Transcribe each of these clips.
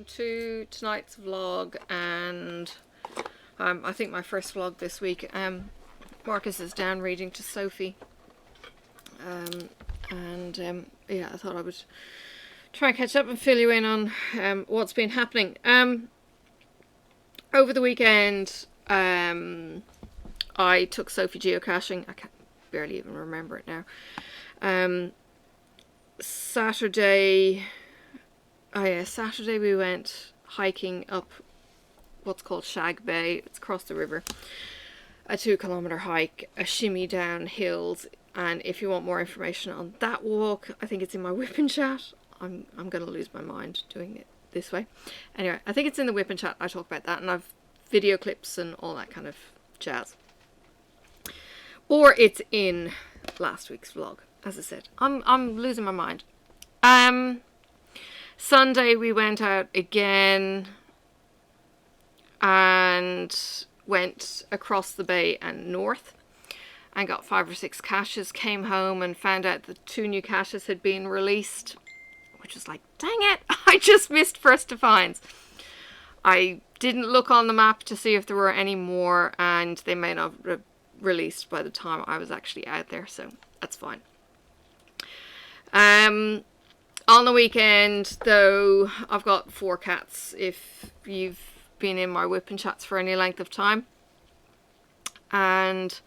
to tonight's vlog, and I think my first vlog this week. Marcus is down reading to Sophie, yeah, I thought I would try and catch up and fill you in on what's been happening. Over the weekend, I took Sophie geocaching. I can barely even remember it now. Saturday we went hiking up what's called Shag Bay. It's across the river. A 2-kilometer hike, a shimmy down hills, and if you want more information on that walk, I think it's in my whipping chat. I'm going to lose my mind doing it this way. Anyway, I think it's in the whipping chat. I talk about that, and I've video clips and all that kind of jazz. Or it's in last week's vlog. As I said, I'm losing my mind. Sunday we went out again and went across the bay and north and got 5 or 6 caches. Came home and found out that 2 new caches had been released, which was like, dang it, I just missed first to finds. I didn't look on the map to see if there were any more, and they may not have released by the time I was actually out there, so that's fine. On the weekend, though, I've got 4 cats, if you've been in my whipping chats for any length of time. And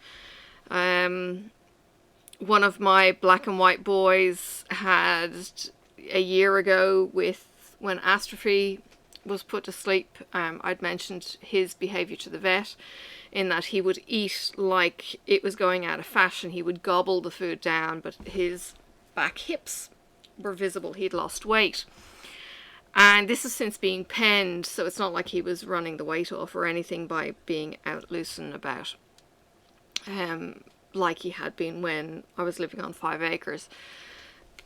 one of my black and white boys had a year ago, when Astrophy was put to sleep, I'd mentioned his behaviour to the vet, in that he would eat like it was going out of fashion. He would gobble the food down, but his back hips were visible. He'd lost weight. And this is since being penned, so it's not like he was running the weight off or anything by being out loose and about. Like he had been when I was living on 5 acres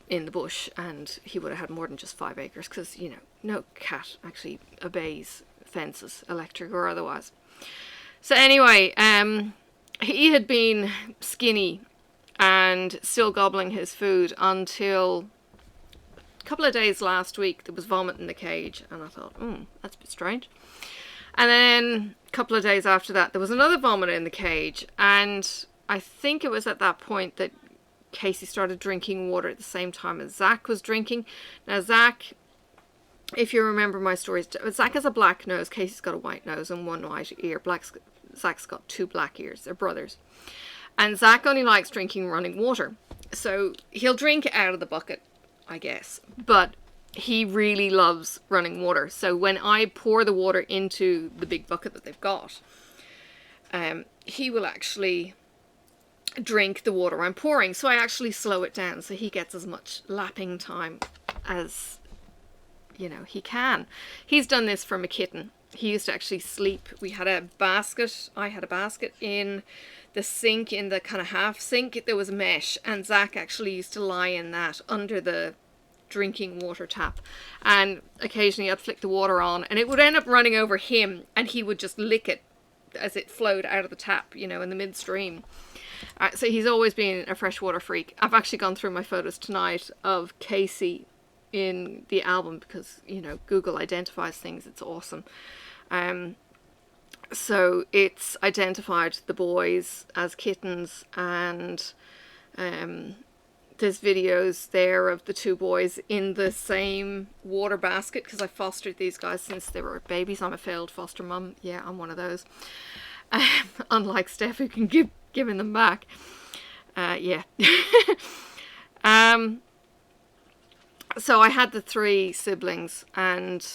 in the bush, and he would have had more than just 5 acres, because, you know, no cat actually obeys fences, electric or otherwise. So anyway, he had been skinny and still gobbling his food until a couple of days last week. There was vomit in the cage, and I thought, that's a bit strange. And then a couple of days after that, there was another vomit in the cage, and I think it was at that point that Casey started drinking water at the same time as Zach was drinking. Now Zach, if you remember my stories, Zach has a black nose, Casey's got a white nose and 1 white ear. Zach's got 2 black ears. They're brothers. And Zach only likes drinking running water. So he'll drink out of the bucket, I guess. But he really loves running water. So when I pour the water into the big bucket that they've got, he will actually drink the water I'm pouring. So I actually slow it down so he gets as much lapping time as, you know, he can. He's done this from a kitten. He used to actually sleep. We had a basket. I had a basket in the sink, in the kind of half sink. There was mesh, and Zach actually used to lie in that under the drinking water tap. And occasionally I'd flick the water on, and it would end up running over him, and he would just lick it as it flowed out of the tap, you know, in the midstream. So he's always been a freshwater freak. I've actually gone through my photos tonight of Casey in the album, because, you know, Google identifies things. It's awesome. So it's identified the boys as kittens, and there's videos there of the 2 boys in the same water basket, because I fostered these guys since they were babies. I'm a failed foster mum. Yeah, I'm one of those. Unlike Steph, who can giving them back. Yeah. So I had the 3 siblings, and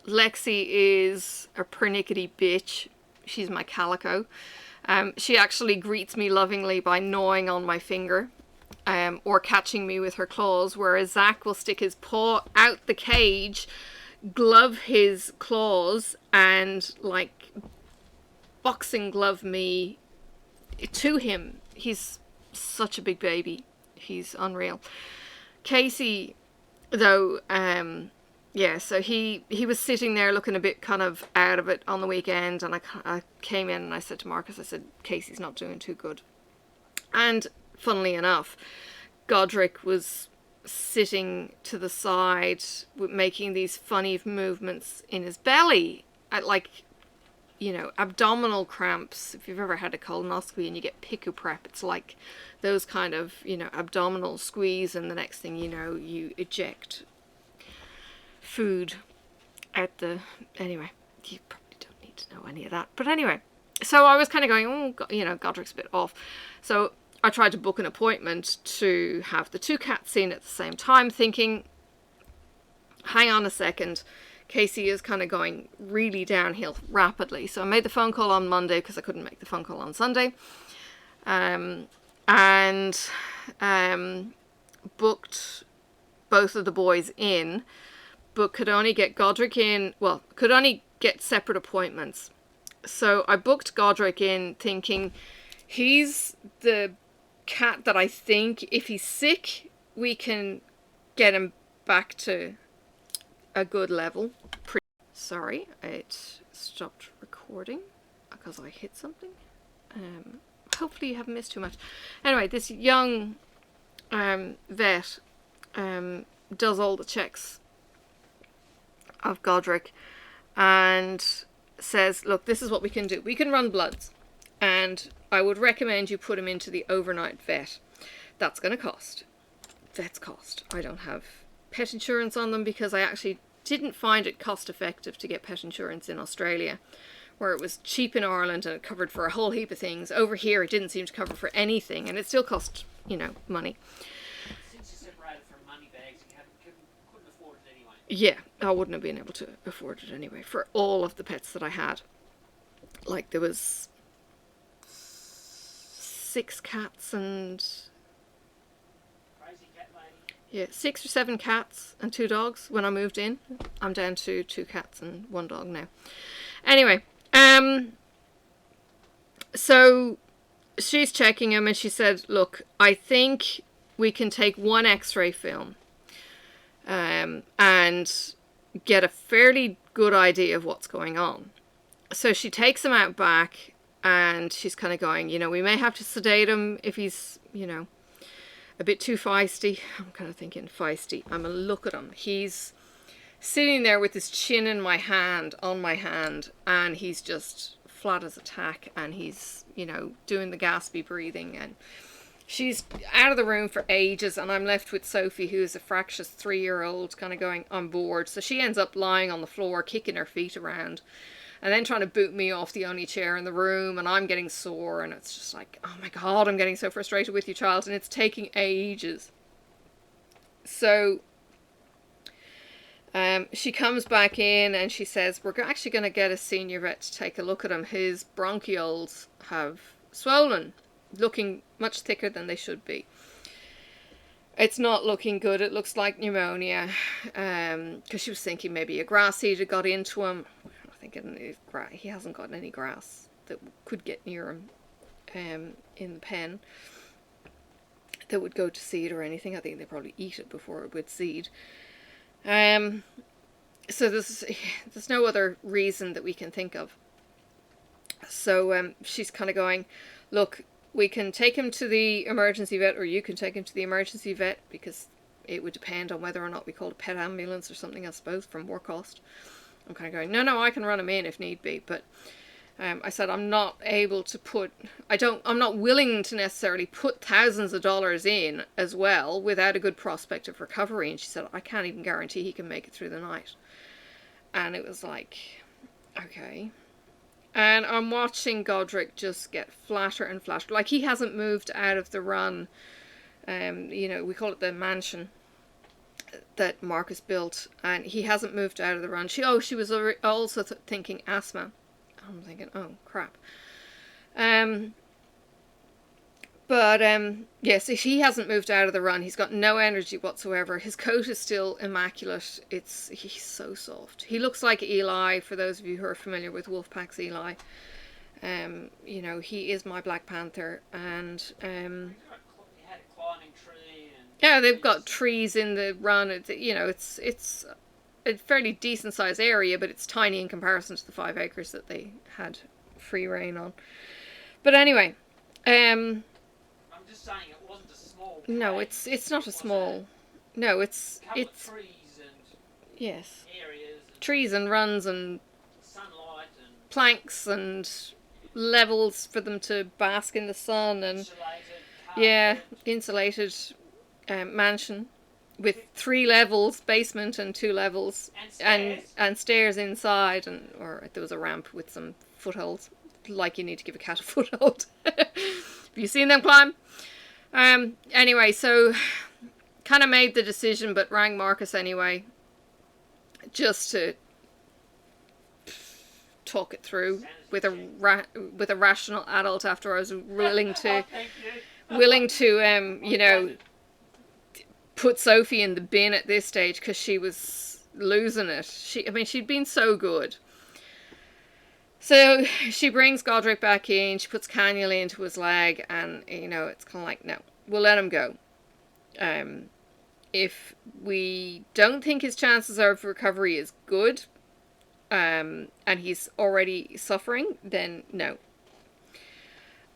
Lexi is a pernickety bitch. She's my calico. She actually greets me lovingly by gnawing on my finger, or catching me with her claws, whereas Zach will stick his paw out the cage, glove his claws, and like boxing glove me to him. He's such a big baby. He's unreal. Casey, though, yeah, so he was sitting there looking a bit kind of out of it on the weekend, and I came in and I said to Marcus, I said, Casey's not doing too good. And funnily enough, Godric was sitting to the side, making these funny movements in his belly, like, you know, abdominal cramps. If you've ever had a colonoscopy and you get pico prep, it's like those kind of, you know, abdominal squeeze, and the next thing you know, you eject food out the... Anyway, you probably don't need to know any of that. But anyway, so I was kind of going, oh, you know, Godric's a bit off. So I tried to book an appointment to have the 2 cats seen at the same time, thinking, hang on a second, Casey is kind of going really downhill rapidly. So I made the phone call on Monday because I couldn't make the phone call on Sunday. And booked both of the boys in, but could only get Godric in, well, could only get separate appointments. So I booked Godric in thinking he's the cat that I think if he's sick, we can get him back to a good level. Sorry, it stopped recording because I hit something. Hopefully you haven't missed too much. Anyway, this young vet does all the checks of Godric and says, look, this is what we can do. We can run bloods, and I would recommend you put him into the overnight vet. That's going to cost. Vets cost. I don't have pet insurance on them because I actually didn't find it cost effective to get pet insurance in Australia, where it was cheap in Ireland and it covered for a whole heap of things. Over here it didn't seem to cover for anything, and it still cost, you know, money. Since you separated from money bags, you couldn't afford it anyway. Yeah, I wouldn't have been able to afford it anyway for all of the pets that I had. Like, there was 6 cats and... Yeah, 6 or 7 cats and 2 dogs when I moved in. I'm down to 2 cats and 1 dog now. Anyway, so she's checking him and she said, look, I think we can take 1 x-ray film and get a fairly good idea of what's going on. So she takes him out back and she's kind of going, you know, we may have to sedate him if he's, you know, a bit too feisty. I'm kind of thinking feisty. I'm gonna look at him. He's sitting there with his chin in my hand, on my hand, and he's just flat as a tack, and he's, you know, doing the gaspy breathing, and she's out of the room for ages, and I'm left with Sophie, who's a fractious 3-year-old, kind of going, I'm bored. So she ends up lying on the floor, kicking her feet around, and then trying to boot me off the only chair in the room, and I'm getting sore, and it's just like, oh my God, I'm getting so frustrated with you, child, and it's taking ages. So she comes back in and she says, we're actually going to get a senior vet to take a look at him. His bronchioles have swollen, looking much thicker than they should be. It's not looking good. It looks like pneumonia, because she was thinking maybe a grass seed had got into him. Thinking he hasn't got any grass that could get near him in the pen that would go to seed or anything. I think they probably eat it before it would seed. So there's no other reason that we can think of. So she's kind of going, look, we can take him to the emergency vet, or you can take him to the emergency vet, because it would depend on whether or not we called a pet ambulance or something, I suppose, for more cost. I'm kind of going, no, I can run him in if need be. But I said, I'm not able to put, I'm not willing to necessarily put thousands of dollars in as well without a good prospect of recovery. And she said, I can't even guarantee he can make it through the night. And it was like, okay. And I'm watching Godric just get flatter and flatter. Like, he hasn't moved out of the run. You know, we call it the mansion that Marcus built, and he hasn't moved out of the run. She was also thinking asthma. I'm thinking, oh crap. Yes, he hasn't moved out of the run. He's got no energy whatsoever. His coat is still immaculate. He's so soft. He looks like Eli, for those of you who are familiar with Wolfpack's Eli. You know, he is my Black Panther, and He had a climbing tree. Yeah, they've got trees in the run. You know, it's a fairly decent sized area, but it's tiny in comparison to the 5 acres that they had free reign on. But anyway, I'm just saying it wasn't a small place. No, it's not a small. No, it's couple of trees and yes, areas and trees and runs and sunlight and planks and levels for them to bask in the sun, and insulated, yeah, carpeted, insulated mansion with 3 levels, basement and 2 levels, and stairs inside, and or there was a ramp with some footholds, like you need to give a cat a foothold. Have you seen them climb? Anyway, so kind of made the decision, but rang Marcus anyway, just to talk it through with a rational adult after I was willing to you know, put Sophie in the bin at this stage because she was losing it. She'd been so good. So she brings Godric back in, she puts cannula into his leg, and, you know, it's kind of like, no, we'll let him go. If we don't think his chances of recovery is good, and he's already suffering, then no.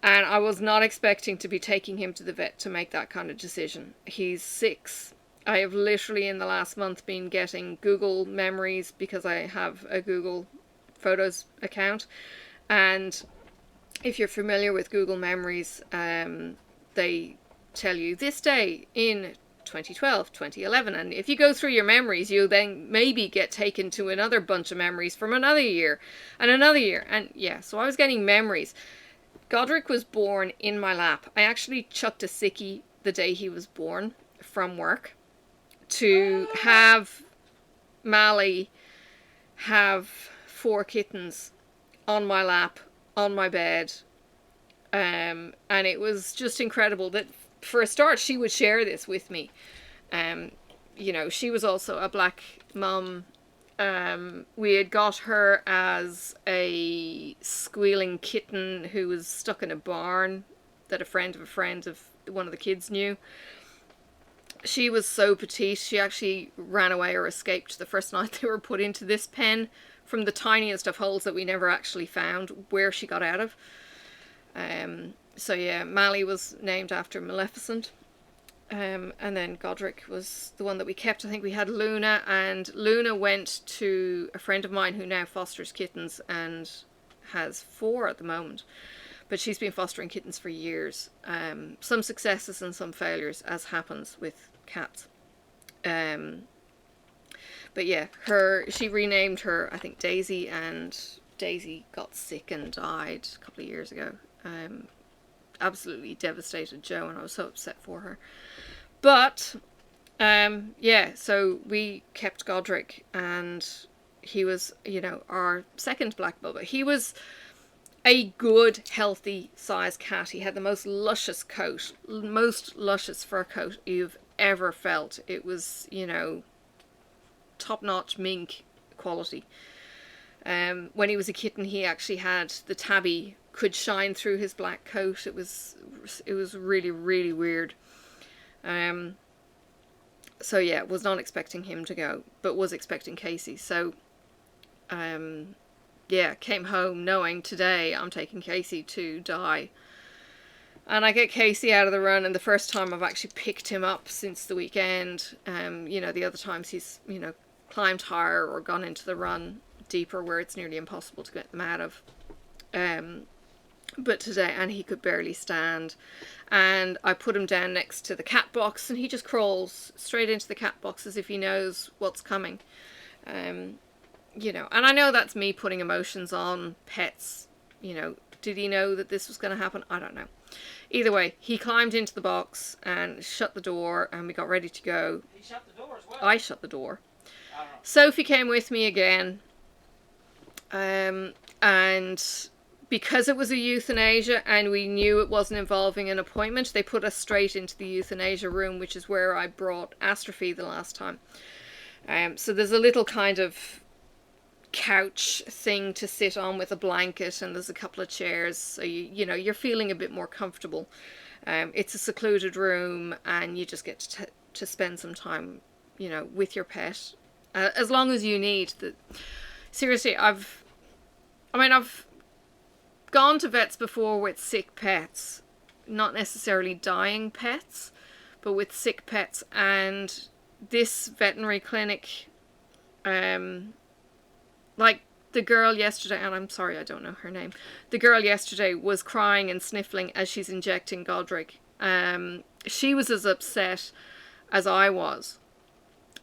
And I was not expecting to be taking him to the vet to make that kind of decision. He's 6. I have literally in the last month been getting Google memories because I have a Google Photos account. And if you're familiar with Google Memories, they tell you this day in 2012, 2011. And if you go through your memories, you'll then maybe get taken to another bunch of memories from another year and another year. And yeah, so I was getting memories. Godric was born in my lap. I actually chucked a sickie the day he was born from work to have Mally have 4 kittens on my lap, on my bed. And it was just incredible that, for a start, she would share this with me. You know, she was also a black mum. We had got her as a squealing kitten who was stuck in a barn that a friend of one of the kids knew. She was so petite, she actually ran away or escaped the first night they were put into this pen from the tiniest of holes that we never actually found where she got out of. So yeah, Mally was named after Maleficent. And then Godric was the one that we kept. I think we had Luna, and Luna went to a friend of mine who now fosters kittens and has 4 at the moment. But she's been fostering kittens for years. Some successes and some failures, as happens with cats. But yeah, she renamed her, I think, Daisy, and Daisy got sick and died a couple of years ago. Absolutely devastated Joe, and I was so upset for her. But yeah, so we kept Godric, and he was, you know, our second black Bubba. He was a good, healthy size cat. He had the most luscious coat, most luscious fur coat you've ever felt. It was, you know, top-notch mink quality. When he was a kitten, he actually had the tabby could shine through his black coat. It was really, really weird. So yeah, was not expecting him to go, but was expecting Casey. So yeah, came home knowing today I'm taking Casey to die. And I get Casey out of the run, and the first time I've actually picked him up since the weekend. You know, the other times he's, you know, climbed higher or gone into the run deeper where it's nearly impossible to get them out of. But today, and he could barely stand, and I put him down next to the cat box, and he just crawls straight into the cat box as if he knows what's coming. You know, and I know that's me putting emotions on pets. You know, did he know that this was going to happen? I don't know. Either way, he climbed into the box and shut the door, and we got ready to go. He shut the door as well. I shut the door. Sophie came with me again, and because it was a euthanasia and we knew it wasn't involving an appointment, they put us straight into the euthanasia room, which is where I brought Astrophy the last time. So there's a little kind of couch thing to sit on with a blanket, and there's a couple of chairs, so you know, you're feeling a bit more comfortable. It's a secluded room, and you just get to spend some time, you know, with your pet, as long as you need. Seriously, I've gone to vets before with sick pets, not necessarily dying pets, but with sick pets, and this veterinary clinic, like the girl yesterday, and I'm sorry I don't know her name, the girl yesterday was crying and sniffling as she's injecting Godric. She was as upset as I was,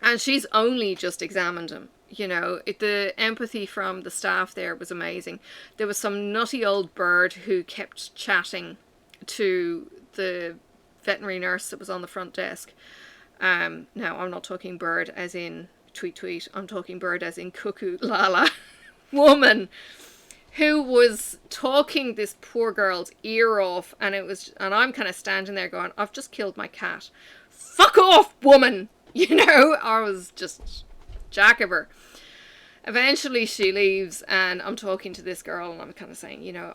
and she's only just examined him. You know, the empathy from the staff there was amazing. There was some nutty old bird who kept chatting to the veterinary nurse that was on the front desk. Now, I'm not talking bird as in tweet tweet. I'm talking bird as in cuckoo lala woman who was talking this poor girl's ear off, and I'm kind of standing there going, I've just killed my cat. Fuck off, woman! You know, I was just jack of her. Eventually she leaves, and I'm talking to this girl, and I'm kind of saying, you know,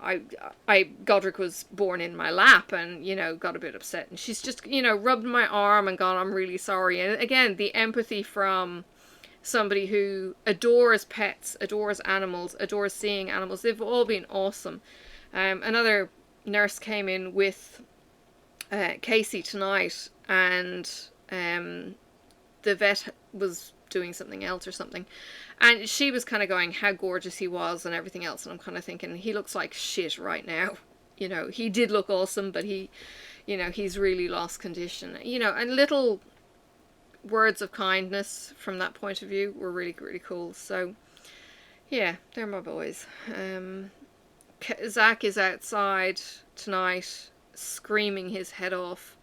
Godric was born in my lap, and, you know, got a bit upset. And she's just, you know, rubbed my arm and gone, I'm really sorry. And again, the empathy from somebody who adores pets, adores animals, adores seeing animals. They've all been awesome. Another nurse came in with Casey tonight, and the vet was doing something else or something, and she was kind of going how gorgeous he was and everything else, and I'm kind of thinking, he looks like shit right now. You know, he did look awesome, but he, you know, he's really lost condition, you know. And little words of kindness from that point of view were really, really cool. So yeah, they're my boys. Zach is outside tonight screaming his head off.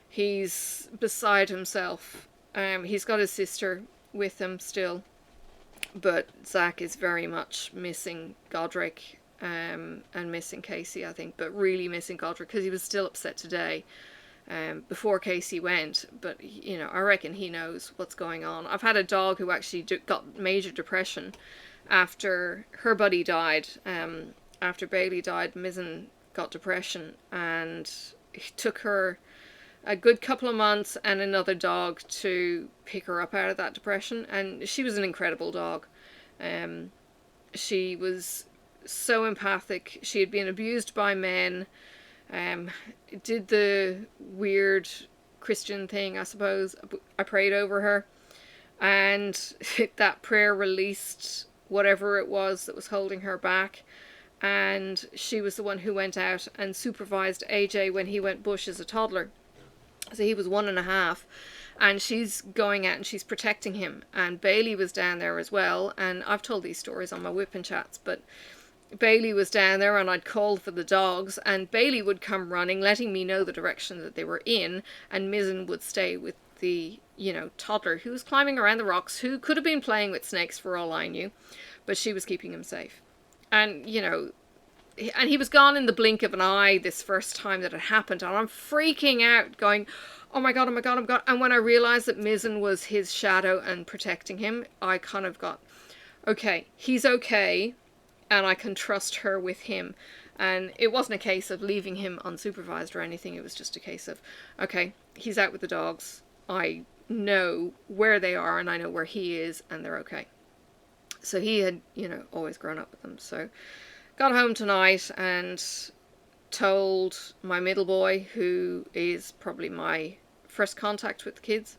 He's beside himself. He's got his sister with him still, but Zach is very much missing Godric, and missing Casey, I think, but really missing Godric, because he was still upset today, before Casey went. But, you know, I reckon he knows what's going on. I've had a dog who actually got major depression after her buddy died. After Bailey died, Mizzen got depression, and it took her a good couple of months and another dog to pick her up out of that depression. And she was an incredible dog. She was so empathic. She had been abused by men, did the weird Christian thing, I suppose. I prayed over her, and that prayer released whatever it was that was holding her back. And she was the one who went out and supervised AJ when he went bush as a toddler. So he was 1.5, and she's going out and she's protecting him. And Bailey was down there as well, and I've told these stories on my whipping chats, but Bailey was down there, and I'd called for the dogs, and Bailey would come running, letting me know the direction that they were in, and Mizzen would stay with the, you know, toddler who was climbing around the rocks, who could have been playing with snakes for all I knew, but she was keeping him safe. And, you know, and he was gone in the blink of an eye this first time that it happened, and I'm freaking out going, oh my god, oh my god, oh my god. And when I realized that Mizzen was his shadow and protecting him, I kind of got, okay, he's okay, and I can trust her with him. And it wasn't a case of leaving him unsupervised or anything. It was just a case of, okay, he's out with the dogs, I know where they are and I know where he is, and they're okay. So he had, you know, always grown up with them. So got home tonight and told my middle boy, who is probably my first contact with the kids,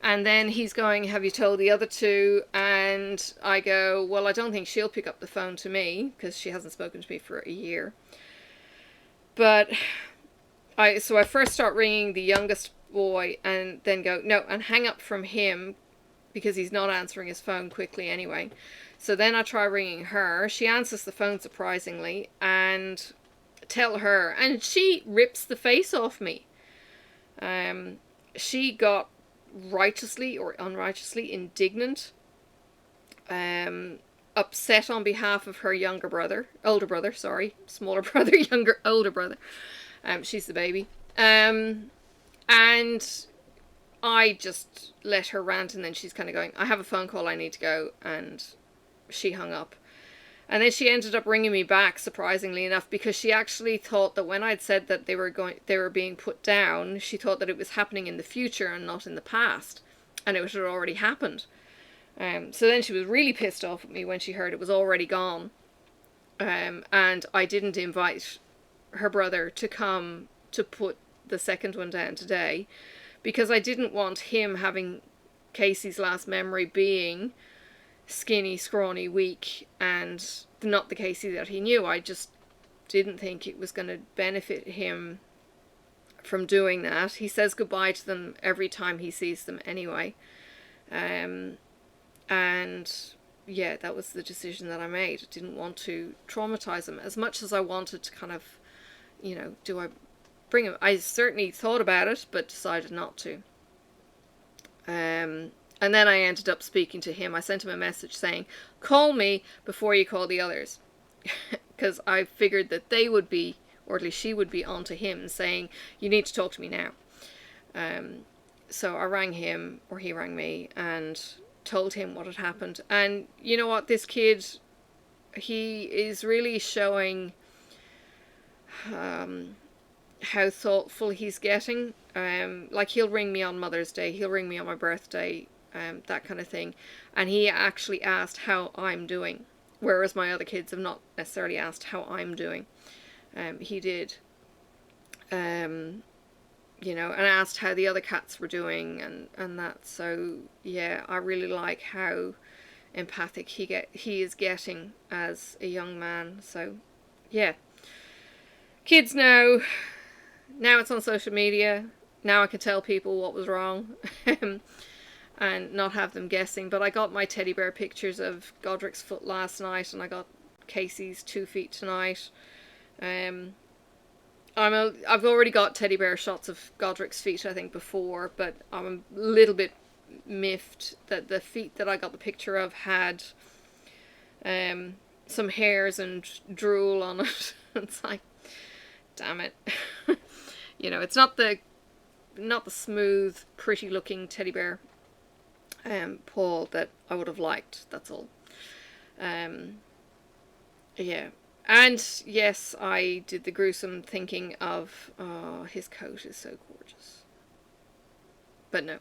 and then he's going, have you told the other two? And I go, well, I don't think she'll pick up the phone to me, because she hasn't spoken to me for a year. But I first start ringing the youngest boy, and then go, no, and hang up from him, because he's not answering his phone quickly anyway. So then I try ringing her. She answers the phone surprisingly, and tell her, and she rips the face off me. She got righteously or unrighteously indignant, upset on behalf of her older brother, smaller brother, older brother. She's the baby. And I just let her rant, and then she's kind of going, I have a phone call, I need to go, and she hung up. And then she ended up ringing me back, surprisingly enough, because she actually thought that when I'd said that they were being put down, she thought that it was happening in the future and not in the past, and it had already happened. So then she was really pissed off at me when she heard it was already gone, and I didn't invite her brother to come to put the second one down today, because I didn't want him having Casey's last memory being skinny, scrawny, weak, and not the Casey that he knew. I just didn't think it was going to benefit him from doing that. He says goodbye to them every time he sees them anyway. And yeah, that was the decision that I made. I didn't want to traumatize him as much as I wanted to kind of, you know, do I bring him? I certainly thought about it, but decided not to. And then I ended up speaking to him. I sent him a message saying, call me before you call the others. Because I figured that they would be, or at least she would be, on to him saying, you need to talk to me now. So I rang him, or he rang me, and told him what had happened. And you know what, this kid, he is really showing how thoughtful he's getting. Like, he'll ring me on Mother's Day, he'll ring me on my birthday, that kind of thing. And he actually asked how I'm doing, whereas my other kids have not necessarily asked how I'm doing. He did. You know, and asked how the other cats were doing and that. So yeah, I really like how empathic he is getting as a young man. So yeah, kids now it's on social media. Now I can tell people what was wrong and not have them guessing. But I got my teddy bear pictures of Godric's foot last night, and I got Casey's 2 feet tonight. I've already got teddy bear shots of Godric's feet, I think, before, but I'm a little bit miffed that the feet that I got the picture of had some hairs and drool on it. It's like, damn it. You know, it's not the smooth, pretty looking teddy bear paw that I would have liked, that's all. Yeah. And yes, I did the gruesome thinking of, oh, his coat is so gorgeous. But no.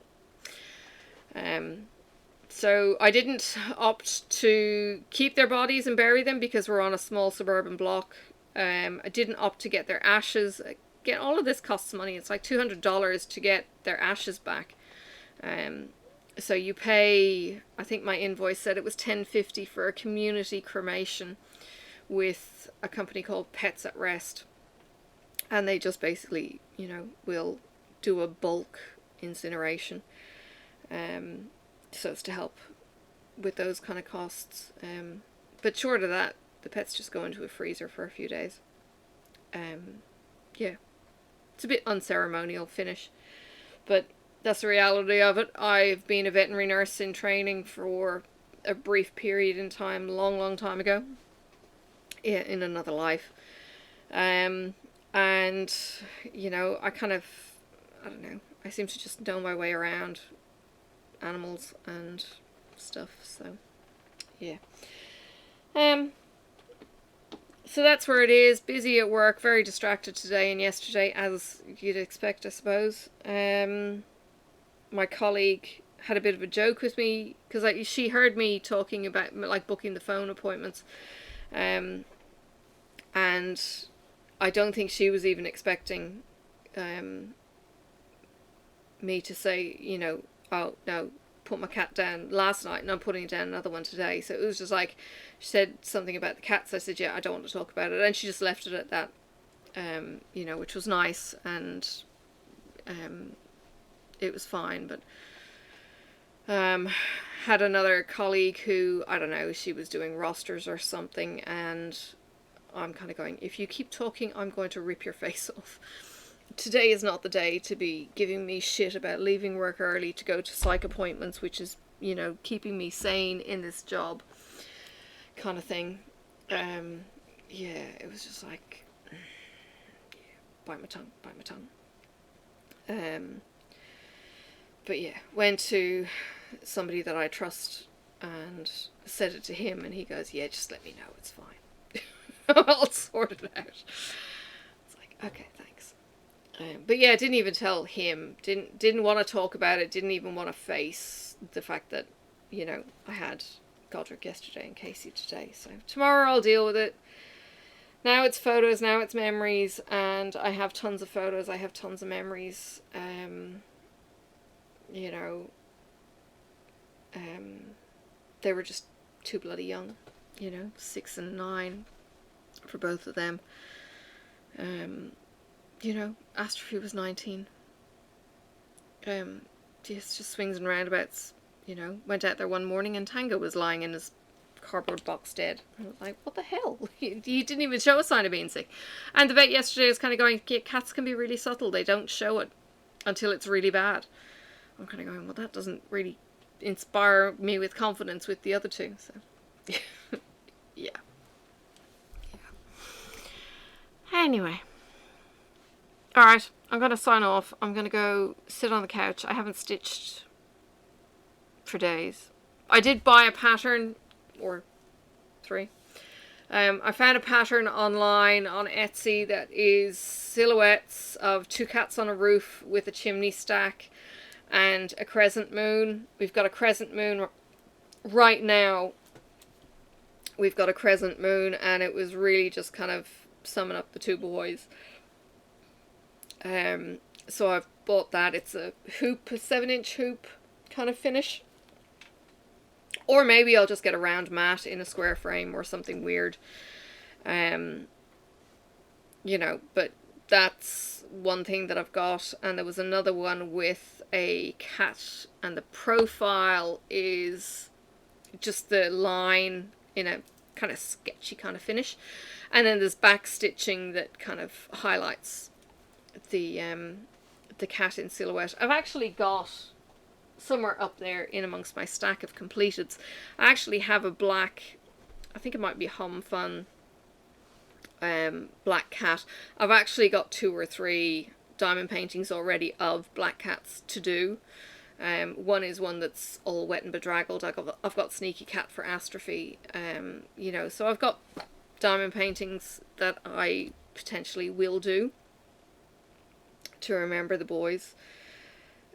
So I didn't opt to keep their bodies and bury them because we're on a small suburban block. I didn't opt to get their ashes. Again, all of this costs money. It's like $200 to get their ashes back. So you pay, I think my invoice said it was $10.50 for a community cremation with a company called Pets at Rest, and they just basically, you know, will do a bulk incineration, so it's to help with those kind of costs, but short of that, the pets just go into a freezer for a few days. Yeah, it's a bit unceremonial finish, but that's the reality of it. I've been a veterinary nurse in training for a brief period in time, long time ago. Yeah, in another life. And, you know, I don't know, I seem to just know my way around animals and stuff, so, yeah. So that's where it is. Busy at work, very distracted today and yesterday, as you'd expect, I suppose. My colleague had a bit of a joke with me, because she heard me talking about, like, booking the phone appointments. And I don't think she was even expecting me to say, you know, oh, no, put my cat down last night and I'm putting down another one today. So it was just like, she said something about the cats. I said, yeah, I don't want to talk about it. And she just left it at that, you know, which was nice. And it was fine. But had another colleague who, I don't know, she was doing rosters or something, and I'm kind of going, if you keep talking, I'm going to rip your face off. Today is not the day to be giving me shit about leaving work early to go to psych appointments, which is, you know, keeping me sane in this job kind of thing. Yeah, it was just like, yeah, bite my tongue. But yeah, went to somebody that I trust and said it to him, and he goes, yeah, just let me know, it's fine. I'll sort it out. It's like, okay, thanks. But yeah, I didn't even tell him. Didn't want to talk about it. Didn't even want to face the fact that, you know, I had Godric yesterday and Casey today. So tomorrow I'll deal with it. Now it's photos. Now it's memories. And I have tons of photos. I have tons of memories. you know, they were just too bloody young, you know, 6 and 9 for both of them. You know, Astrophy was 19. Just swings and roundabouts, you know. Went out there one morning and Tango was lying in his cardboard box dead. I was like, what the hell? He didn't even show a sign of being sick. And the vet yesterday was kind of going, yeah, cats can be really subtle. They don't show it until it's really bad. I'm kind of going, well, that doesn't really inspire me with confidence with the other two. So, yeah. Anyway. Alright, I'm going to sign off. I'm going to go sit on the couch. I haven't stitched for days. I did buy a pattern, or 3. I found a pattern online on Etsy that is silhouettes of 2 cats on a roof with a chimney stack and a crescent moon. We've got a crescent moon right now. We've got a crescent moon, and it was really just kind of summing up the 2 boys. So I've bought that. It's a hoop, a 7-inch hoop kind of finish. Or maybe I'll just get a round mat in a square frame or something weird. You know, but that's one thing that I've got. And there was another one with a cat, and the profile is just the line in a kind of sketchy kind of finish. And then there's back stitching that kind of highlights the cat in silhouette. I've actually got somewhere up there in amongst my stack of completeds. I actually have a black, I think it might be Hum Fun black cat. I've actually got 2 or 3 diamond paintings already of black cats to do. One is one that's all wet and bedraggled. I've got Sneaky Cat for Astrophy. You know, so I've got diamond paintings that I potentially will do to remember the boys.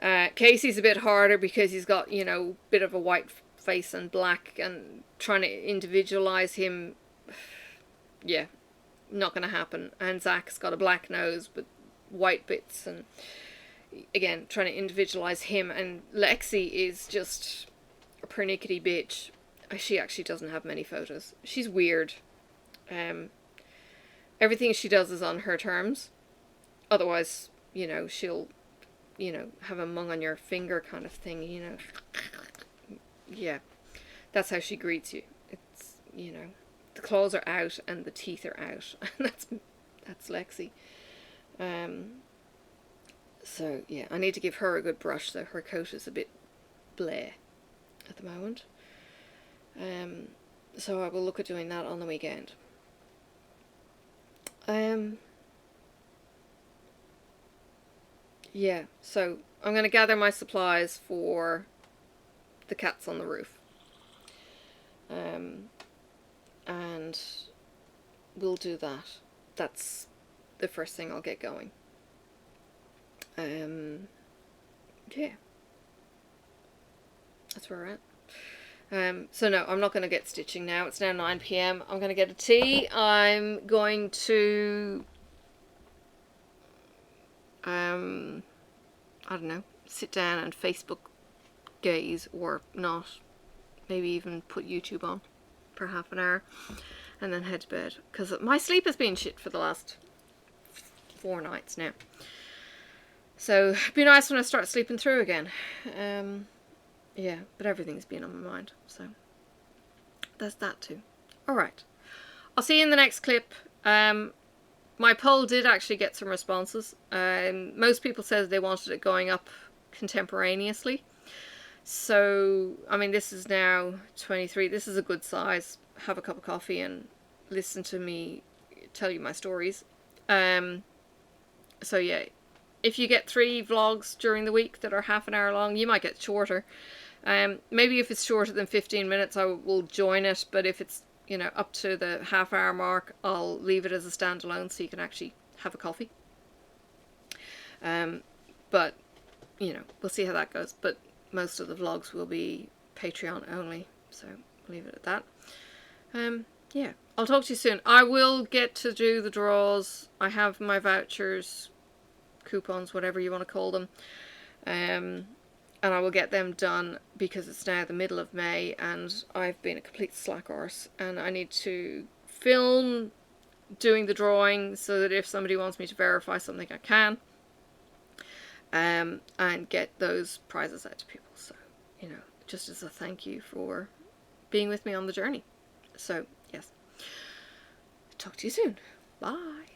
Casey's a bit harder because he's got, you know, a bit of a white face and black, and trying to individualize him, yeah, not going to happen. And Zach's got a black nose but white bits, and again, trying to individualize him. And Lexi is just a pernickety bitch. She actually doesn't have many photos. She's weird. Everything she does is on her terms. Otherwise, you know, she'll, you know, have a mung on your finger kind of thing, you know. Yeah, that's how she greets you. It's, you know, the claws are out and the teeth are out. That's Lexi. So yeah, I need to give her a good brush though. Her coat is a bit bleh at the moment. So I will look at doing that on the weekend. Yeah, so I'm going to gather my supplies for the cats on the roof. And we'll do that. That's the first thing I'll get going. Yeah. That's where we're at. So no, I'm not going to get stitching now. It's now 9 PM. I'm going to get a tea. I'm going to I don't know, sit down and Facebook gaze, or not, maybe even put YouTube on for half an hour and then head to bed, because my sleep has been shit for the last 4 nights now. So it'd be nice when I start sleeping through again. Yeah, but everything's been on my mind, so there's that too. Alright, I'll see you in the next clip. My poll did actually get some responses. Most people said they wanted it going up contemporaneously. So, I mean, this is now 23. This is a good size. Have a cup of coffee and listen to me tell you my stories. So yeah, if you get 3 vlogs during the week that are half an hour long, you might get shorter. Maybe if it's shorter than 15 minutes, I will join it. But if it's, you know, up to the half-hour mark, I'll leave it as a standalone so you can actually have a coffee. But, you know, we'll see how that goes. But most of the vlogs will be Patreon only, so I'll leave it at that. Yeah, I'll talk to you soon. I will get to do the draws. I have my vouchers, coupons, whatever you want to call them. and I will get them done because it's now the middle of May and I've been a complete slack arse, and I need to film doing the drawing so that if somebody wants me to verify something I can, and get those prizes out to people. So, you know, just as a thank you for being with me on the journey. So, yes. Talk to you soon. Bye.